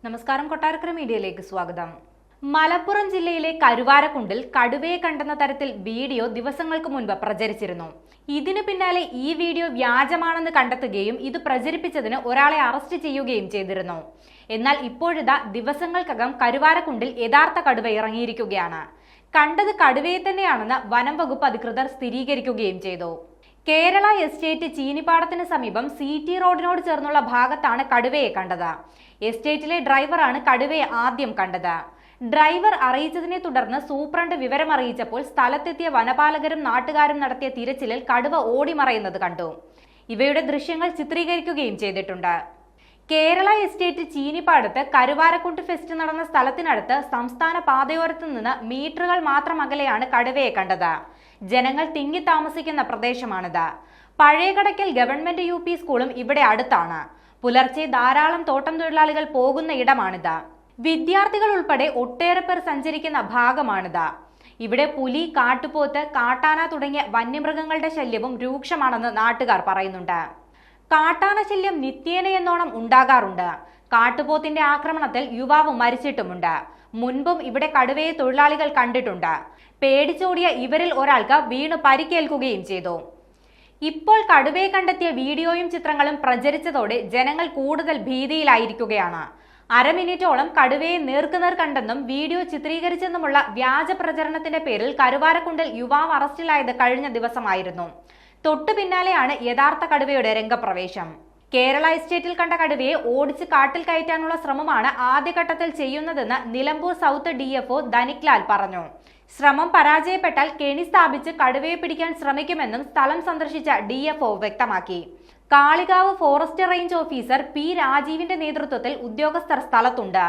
നമസ്കാരം, കൊട്ടാരക്കര മീഡിയയിലേക്ക് സ്വാഗതം. മലപ്പുറം ജില്ലയിലെ കരുവാരക്കുണ്ടിൽ കടുവയെ കണ്ടെന്ന തരത്തിൽ വീഡിയോ ദിവസങ്ങൾക്ക് മുൻപ് പ്രചരിച്ചിരുന്നു. ഇതിനു പിന്നാലെ ഈ വീഡിയോ വ്യാജമാണെന്ന് കണ്ടെത്തുകയും ഇത് പ്രചരിപ്പിച്ചതിന് ഒരാളെ അറസ്റ്റ് ചെയ്യുകയും ചെയ്തിരുന്നു. എന്നാൽ ഇപ്പോഴിതാ ദിവസങ്ങൾക്കകം കരുവാരക്കുണ്ടിൽ യഥാർത്ഥ കടുവ ഇറങ്ങിയിരിക്കുകയാണ്. കണ്ടത് കടുവയെ തന്നെയാണെന്ന് വനം വകുപ്പ് അധികൃതർ സ്ഥിരീകരിക്കുകയും ചെയ്തു. കേരള എസ്റ്റേറ്റ് ചീനിപ്പാടത്തിന് സമീപം CT റോഡിനോട് ചേർന്നുള്ള ഭാഗത്താണ് കടുവയെ കണ്ടത്. എസ്റ്റേറ്റിലെ ഡ്രൈവറാണ് കടുവയെ ആദ്യം കണ്ടത്. ഡ്രൈവർ അറിയിച്ചതിനെ തുടർന്ന് സൂപ്രണ്ട് വിവരമറിയിച്ചപ്പോൾ സ്ഥലത്തെത്തിയ വനപാലകരും നാട്ടുകാരും നടത്തിയ തിരച്ചിലിൽ കടുവ ഓടിമറയുന്നത് കണ്ടു. ഇവയുടെ ദൃശ്യങ്ങൾ ചിത്രീകരിക്കുകയും ചെയ്തിട്ടുണ്ട്. കേരള എസ്റ്റേറ്റ് ചീനിപ്പാടത്ത് കരുവാരക്കുണ്ട് ഫെസ്റ്റ് നടന്ന സ്ഥലത്തിനടുത്ത് സംസ്ഥാന പാതയോരത്ത് നിന്ന് മീറ്ററുകൾ മാത്രം അകലെയാണ് കടുവയെ കണ്ടത്. ജനങ്ങൾ തിങ്ങി താമസിക്കുന്ന പ്രദേശമാണിത്. പഴയകടയ്ക്കൽ ഗവൺമെന്റ് UP സ്കൂളും ഇവിടെ അടുത്താണ്. പുലർച്ചെ ധാരാളം തോട്ടം തൊഴിലാളികൾ പോകുന്ന ഇടമാണിത്. വിദ്യാർത്ഥികൾ ഉൾപ്പെടെ ഒട്ടേറെ പേർ സഞ്ചരിക്കുന്ന ഭാഗമാണിത്. ഇവിടെ പുലി, കാട്ടുപോത്ത്, കാട്ടാന തുടങ്ങിയ വന്യമൃഗങ്ങളുടെ ശല്യവും രൂക്ഷമാണെന്ന് നാട്ടുകാർ പറയുന്നുണ്ട്. കാട്ടാന ശല്യം നിത്യേന എന്നോണം ഉണ്ടാകാറുണ്ട്. കാട്ടുപോത്തിന്റെ ആക്രമണത്തിൽ യുവാവ് മരിച്ചിട്ടുമുണ്ട്. മുൻപും ഇവിടെ കടുവയെ തൊഴിലാളികൾ കണ്ടിട്ടുണ്ട്. പേടിച്ചോടിയ ഇവരിൽ ഒരാൾക്ക് വീണു പരിക്കേൽക്കുകയും ചെയ്തു. ഇപ്പോൾ കടുവയെ കണ്ടെത്തിയ വീഡിയോയും ചിത്രങ്ങളും പ്രചരിച്ചതോടെ ജനങ്ങൾ കൂടുതൽ ഭീതിയിലായിരിക്കുകയാണ്. അരമിനിറ്റോളം കടുവയെ നേർക്കുനേർ കണ്ടെന്നും വീഡിയോ ചിത്രീകരിച്ചെന്നുമുള്ള വ്യാജ പ്രചരണത്തിന്റെ പേരിൽ കരുവാരക്കുണ്ടിൽ യുവാവ് അറസ്റ്റിലായത് കഴിഞ്ഞ ദിവസമായിരുന്നു. തൊട്ടു പിന്നാലെയാണ് യഥാർത്ഥ കടുവയുടെ രംഗപ്രവേശം. കേരള എസ്റ്റേറ്റിൽ കണ്ട കടുവയെ ഓടിച്ച് കാട്ടിൽ കയറ്റാനുള്ള ശ്രമമാണ് ആദ്യഘട്ടത്തിൽ ചെയ്യുന്നതെന്ന് നിലമ്പൂർ സൗത്ത് DFO ധനിക് ലാൽ പറഞ്ഞു. ശ്രമം പരാജയപ്പെട്ടാൽ കെണി സ്ഥാപിച്ച് കടുവയെ പിടിക്കാൻ ശ്രമിക്കുമെന്നും സ്ഥലം സന്ദർശിച്ച DFO വ്യക്തമാക്കി. Kalikavu forest range officer P രാജീവിന്റെ നേതൃത്വത്തിൽ ഉദ്യോഗസ്ഥർ സ്ഥലത്തുണ്ട്.